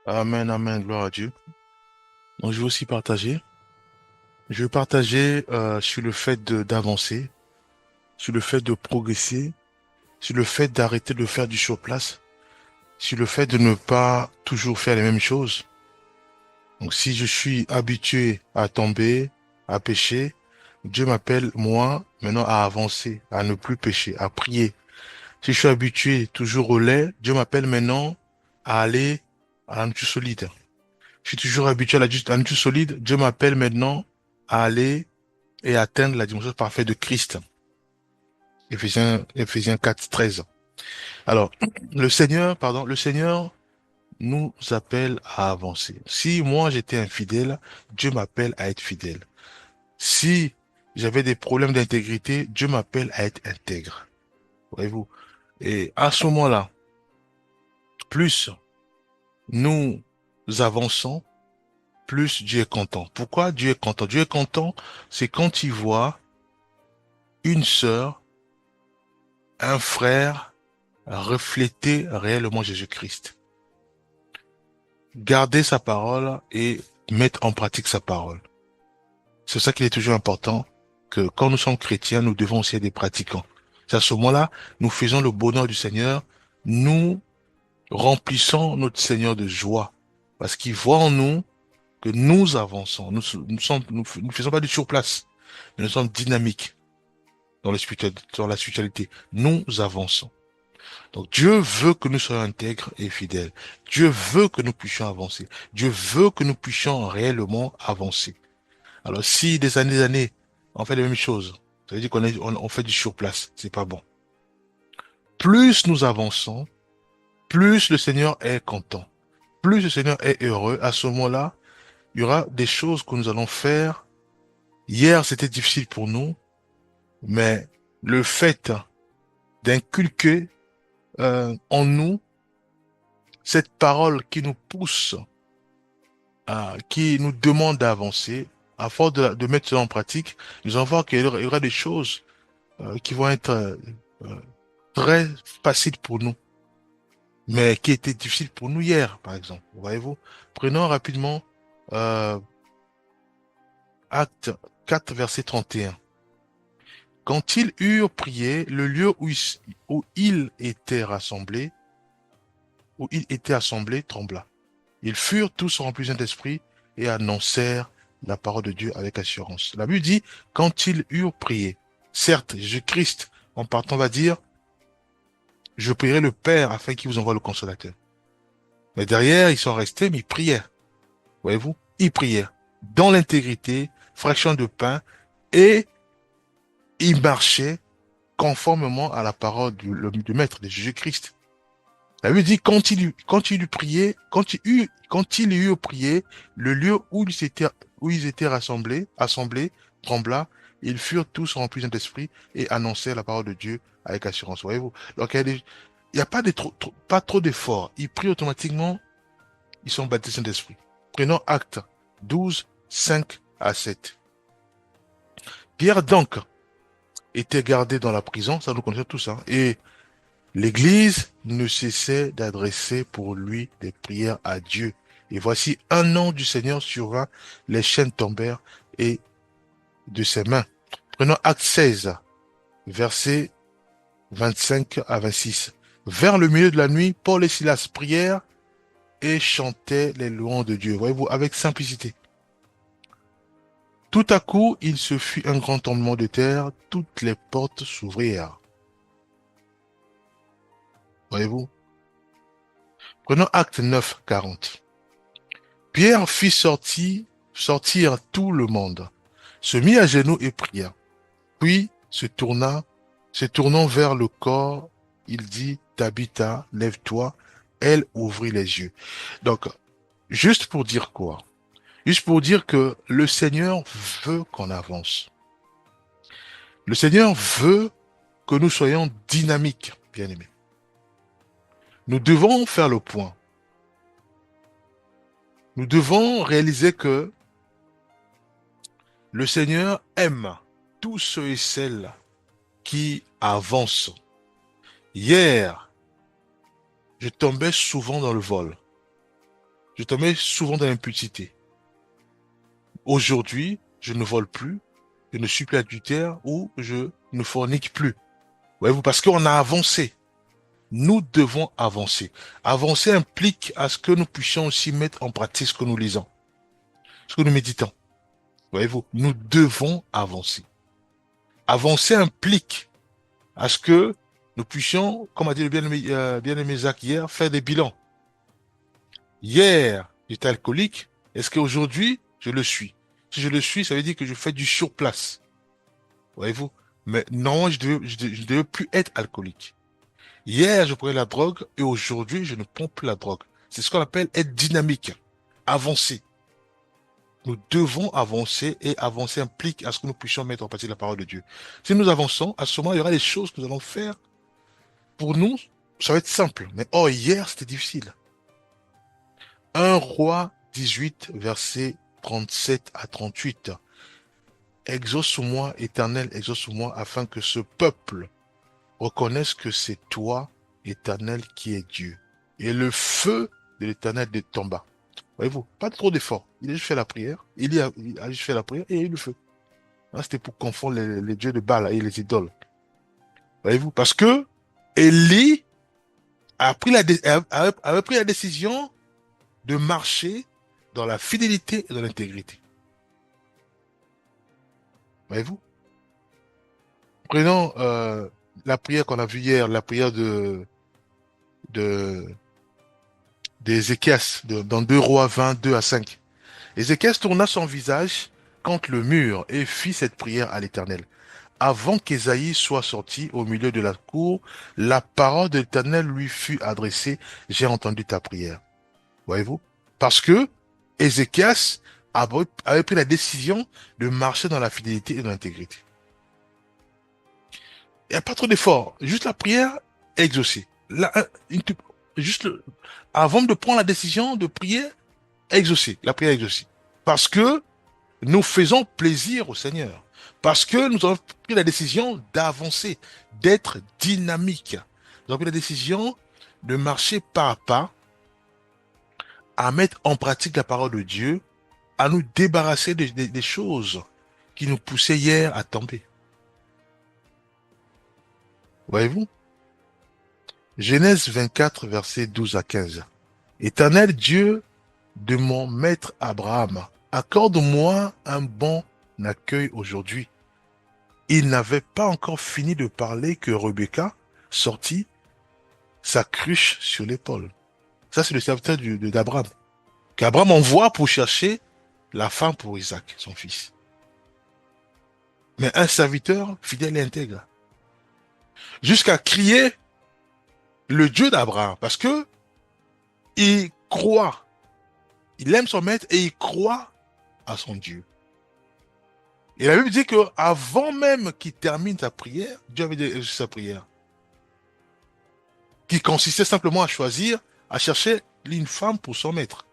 Amen, amen, gloire à Dieu. Donc, je vais aussi partager. Je vais partager sur le fait d'avancer, sur le fait de progresser, sur le fait d'arrêter de faire du surplace, sur le fait de ne pas toujours faire les mêmes choses. Donc, si je suis habitué à tomber, à pécher, Dieu m'appelle, moi, maintenant à avancer, à ne plus pécher, à prier. Si je suis habitué toujours au lait, Dieu m'appelle maintenant à aller à la nourriture solide. Je suis toujours habitué à la nourriture solide. Dieu m'appelle maintenant à aller et atteindre la dimension parfaite de Christ. Éphésiens 4, 13. Alors, le Seigneur nous appelle à avancer. Si moi j'étais infidèle, Dieu m'appelle à être fidèle. Si j'avais des problèmes d'intégrité, Dieu m'appelle à être intègre. Voyez-vous? Et à ce moment-là, plus nous avançons, plus Dieu est content. Pourquoi Dieu est content? Dieu est content, c'est quand il voit une sœur, un frère refléter réellement Jésus-Christ. Garder sa parole et mettre en pratique sa parole. C'est ça qu'il est toujours important, que quand nous sommes chrétiens, nous devons aussi être des pratiquants. C'est à ce moment-là, nous faisons le bonheur du Seigneur, nous remplissons notre Seigneur de joie, parce qu'il voit en nous que nous avançons, nous faisons pas du surplace, mais nous sommes dynamiques dans la spiritualité. Nous avançons. Donc Dieu veut que nous soyons intègres et fidèles. Dieu veut que nous puissions avancer. Dieu veut que nous puissions réellement avancer. Alors si des années, on fait les mêmes choses, ça veut dire on fait du surplace. C'est pas bon. Plus nous avançons, plus le Seigneur est content. Plus le Seigneur est heureux. À ce moment-là, il y aura des choses que nous allons faire. Hier, c'était difficile pour nous, mais le fait d'inculquer en nous cette parole qui nous pousse, qui nous demande d'avancer, à force de mettre cela en pratique, nous allons voir qu'il y aura des choses qui vont être euh, très faciles pour nous, mais qui étaient difficiles pour nous hier, par exemple. Voyez-vous? Prenons rapidement euh, Acte 4, verset 31. Quand ils eurent prié, le lieu où ils étaient rassemblés, trembla. Ils furent tous remplis d'esprit et annoncèrent la parole de Dieu avec assurance. La Bible dit, quand ils eurent prié, certes, Jésus-Christ, en partant, va dire, je prierai le Père afin qu'il vous envoie le consolateur. Mais derrière, ils sont restés, mais ils prièrent. Voyez-vous? Ils prièrent dans l'intégrité, fraction de pain, et ils marchaient conformément à la parole du Maître, de Jésus-Christ. La Bible dit, quand il eut prié, quand il eut prié, le lieu où ils étaient assemblés, trembla, ils furent tous remplis d'esprit et annonçaient la parole de Dieu avec assurance. Voyez-vous? Donc, il y a pas pas trop d'efforts. Ils prient automatiquement, ils sont baptisés d'esprit. Prenons Acte 12, 5 à 7. Pierre donc était gardé dans la prison, ça nous connaissons tous, hein, et l'Église ne cessait d'adresser pour lui des prières à Dieu. Et voici un nom du Seigneur survint, les chaînes tombèrent et de ses mains. Prenons Acte 16, versets 25 à 26. Vers le milieu de la nuit, Paul et Silas prièrent et chantaient les louanges de Dieu. Voyez-vous, avec simplicité. Tout à coup, il se fit un grand tremblement de terre, toutes les portes s'ouvrirent. Voyez-vous. Prenons Acte 9, 40. Pierre fit sortir tout le monde, se mit à genoux et pria. Puis se tournant vers le corps, il dit, Tabitha, lève-toi. Elle ouvrit les yeux. Donc, juste pour dire quoi? Juste pour dire que le Seigneur veut qu'on avance. Le Seigneur veut que nous soyons dynamiques, bien-aimés. Nous devons faire le point. Nous devons réaliser que le Seigneur aime tous ceux et celles qui avancent. Hier, je tombais souvent dans le vol. Je tombais souvent dans l'impudicité. Aujourd'hui, je ne vole plus, je ne suis plus adultère ou je ne fornique plus. Voyez-vous, parce qu'on a avancé. Nous devons avancer. Avancer implique à ce que nous puissions aussi mettre en pratique ce que nous lisons, ce que nous méditons. Voyez-vous, nous devons avancer. Avancer implique à ce que nous puissions, comme a dit le bien-aimé Zach hier, faire des bilans. Hier, j'étais alcoolique. Est-ce qu'aujourd'hui, je le suis? Si je le suis, ça veut dire que je fais du surplace. Voyez-vous? Mais non, je devais plus être alcoolique. Hier, je prenais la drogue et aujourd'hui, je ne prends plus la drogue. C'est ce qu'on appelle être dynamique, avancer. Nous devons avancer et avancer implique à ce que nous puissions mettre en pratique la parole de Dieu. Si nous avançons, à ce moment, il y aura des choses que nous allons faire. Pour nous, ça va être simple. Mais oh, hier, c'était difficile. 1 Roi 18, versets 37 à 38. Exauce-moi, Éternel, exauce-moi, afin que ce peuple reconnaisse que c'est toi, Éternel, qui est Dieu. Et le feu de l'Éternel tomba. Voyez-vous, pas trop d'efforts. Il a juste fait la prière. Il a juste fait la prière et il y a eu le feu. Hein, c'était pour confondre les dieux de Baal et les idoles. Voyez-vous, parce que Élie avait pris la décision de marcher dans la fidélité et dans l'intégrité. Voyez-vous? Prenons la prière qu'on a vue hier, la prière de d'Ézéchias, dans 2 Rois 20, 2 à 5. Ézéchias tourna son visage contre le mur et fit cette prière à l'Éternel. Avant qu'Ésaïe soit sorti au milieu de la cour, la parole de l'Éternel lui fut adressée. J'ai entendu ta prière. Voyez-vous? Parce que Ézéchias avait pris la décision de marcher dans la fidélité et dans l'intégrité. Il n'y a pas trop d'efforts. Juste la prière est exaucée. Juste avant de prendre la décision de prier, exaucée. La prière est exaucée. Parce que nous faisons plaisir au Seigneur. Parce que nous avons pris la décision d'avancer, d'être dynamique. Nous avons pris la décision de marcher pas à pas, à mettre en pratique la parole de Dieu, à nous débarrasser des choses qui nous poussaient hier à tomber. Voyez-vous? Genèse 24, versets 12 à 15. Éternel Dieu de mon maître Abraham, accorde-moi un bon accueil aujourd'hui. Il n'avait pas encore fini de parler que Rebecca sortit sa cruche sur l'épaule. Ça, c'est le serviteur d'Abraham. Qu'Abraham envoie pour chercher la femme pour Isaac, son fils. Mais un serviteur fidèle et intègre. Jusqu'à crier le Dieu d'Abraham. Parce que il croit. Il aime son maître et il croit à son Dieu. Et la Bible dit que avant même qu'il termine sa prière, Dieu avait dit sa prière. Qui consistait simplement à choisir, à chercher une femme pour son maître.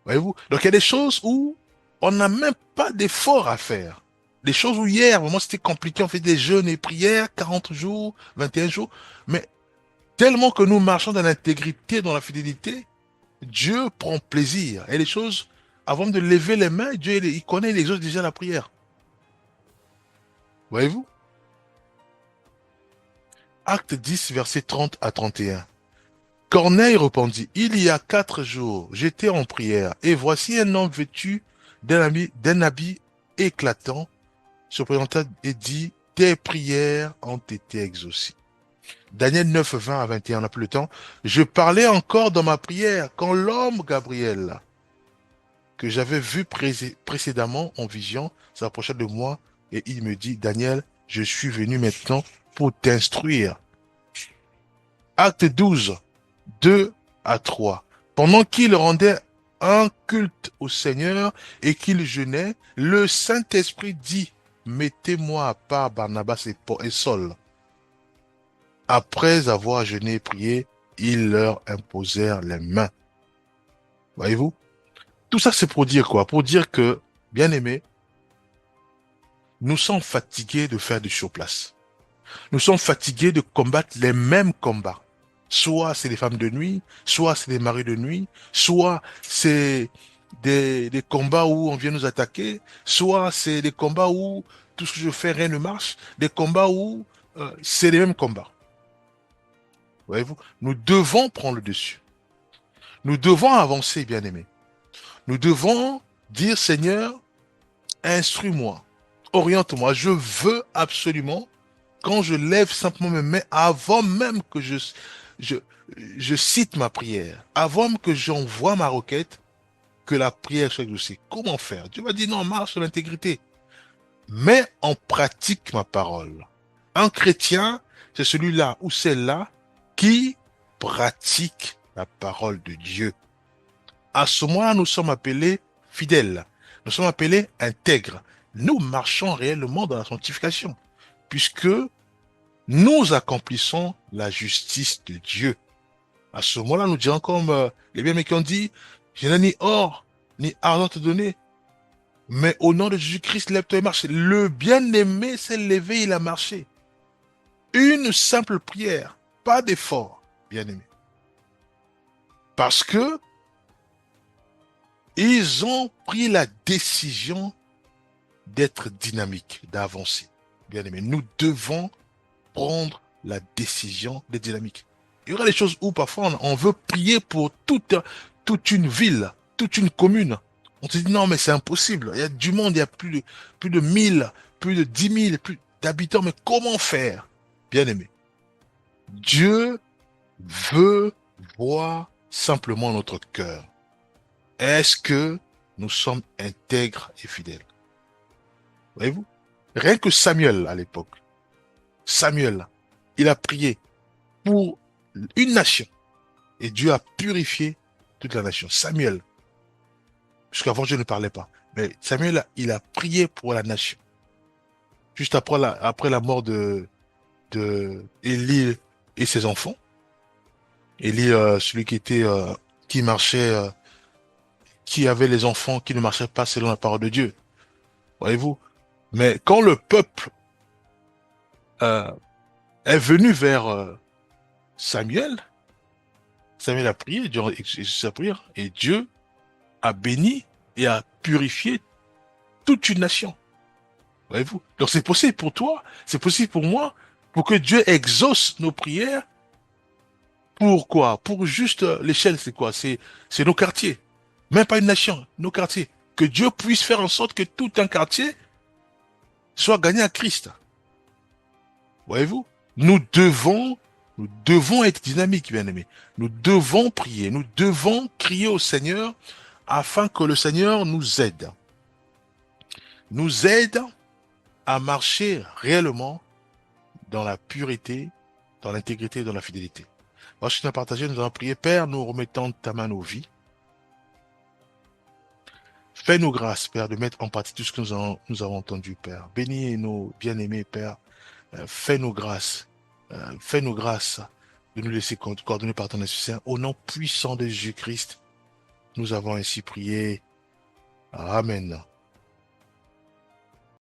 Voyez-vous? Donc il y a des choses où on n'a même pas d'effort à faire. Des choses où hier, vraiment c'était compliqué, on fait des jeûnes et prières, 40 jours, 21 jours, mais tellement que nous marchons dans l'intégrité, dans la fidélité, Dieu prend plaisir. Et les choses, avant de lever les mains, Dieu il connaît les autres déjà la prière. Voyez-vous? Acte 10, verset 30 à 31. Corneille répondit, il y a 4 jours, j'étais en prière, et voici un homme vêtu d'un habit éclatant, se présenta et dit, tes prières ont été exaucées. Daniel 9, 20 à 21, on n'a plus le temps. Je parlais encore dans ma prière quand l'homme Gabriel, que j'avais vu précédemment en vision, s'approcha de moi et il me dit, Daniel, je suis venu maintenant pour t'instruire. Acte 12, 2 à 3. Pendant qu'il rendait un culte au Seigneur et qu'il jeûnait, le Saint-Esprit dit, mettez-moi à part Barnabas et Saul. Après avoir jeûné et prié, ils leur imposèrent les mains. Voyez-vous? Tout ça, c'est pour dire quoi? Pour dire que, bien aimés, nous sommes fatigués de faire du surplace. Nous sommes fatigués de combattre les mêmes combats. Soit c'est les femmes de nuit, soit c'est les maris de nuit, soit c'est des combats où on vient nous attaquer, soit c'est des combats où tout ce que je fais, rien ne marche, des combats où c'est les mêmes combats. Voyez-vous, nous devons prendre le dessus. Nous devons avancer, bien-aimés. Nous devons dire, Seigneur, instruis-moi, oriente-moi. Je veux absolument, quand je lève simplement mes mains, avant même que je, je cite ma prière, avant même que j'envoie ma requête, que la prière soit exaucée. Comment faire? Dieu m'a dit, non, marche sur l'intégrité. Mets en pratique ma parole. Un chrétien, c'est celui-là ou celle-là qui pratique la parole de Dieu. À ce moment-là, nous sommes appelés fidèles. Nous sommes appelés intègres. Nous marchons réellement dans la sanctification, puisque nous accomplissons la justice de Dieu. À ce moment-là, nous dirons comme les bien-aimés qui ont dit, je n'ai ni or, ni argent à te donner, mais au nom de Jésus-Christ, lève-toi et marche. Le bien-aimé s'est levé, il a marché. Une simple prière, pas d'effort, bien-aimé. Parce que ils ont pris la décision d'être dynamiques, d'avancer. Bien-aimé, nous devons prendre la décision d'être dynamiques. Il y aura des choses où parfois on veut prier pour toute une ville, toute une commune. On te dit non, mais c'est impossible. Il y a du monde, il y a plus de 1000, plus de 10 000, plus d'habitants. Mais comment faire? Bien-aimé, Dieu veut voir simplement notre cœur. Est-ce que nous sommes intègres et fidèles? Voyez-vous? Rien que Samuel à l'époque. Samuel, il a prié pour une nation et Dieu a purifié toute la nation. Samuel, puisqu'avant je ne parlais pas, mais Samuel, il a prié pour la nation. Juste après la mort de Élie et ses enfants. Élie, celui qui marchait, qui avait les enfants qui ne marchaient pas selon la parole de Dieu. Voyez-vous? Mais quand le peuple euh, est venu vers Samuel, Samuel a prié, Dieu a exaucé sa prière, et Dieu a béni et a purifié toute une nation. Voyez-vous? Donc c'est possible pour toi, c'est possible pour moi, pour que Dieu exauce nos prières. Pourquoi? Pour juste l'échelle, c'est quoi? C'est nos quartiers. Même pas une nation, nos quartiers. Que Dieu puisse faire en sorte que tout un quartier soit gagné à Christ. Voyez-vous? Nous devons être dynamiques, bien-aimés. Nous devons prier, nous devons crier au Seigneur afin que le Seigneur nous aide. Nous aide à marcher réellement dans la pureté, dans l'intégrité et dans la fidélité. Lorsque nous avons partagé, nous avons prié, Père, nous remettons ta main nos vies. Fais-nous grâce, Père, de mettre en pratique tout ce que nous avons entendu, Père. Bénis nos bien-aimés, Père. Fais-nous grâce. Fais-nous grâce de nous laisser coordonner par ton Esprit Saint. Au nom puissant de Jésus-Christ, nous avons ainsi prié. Amen.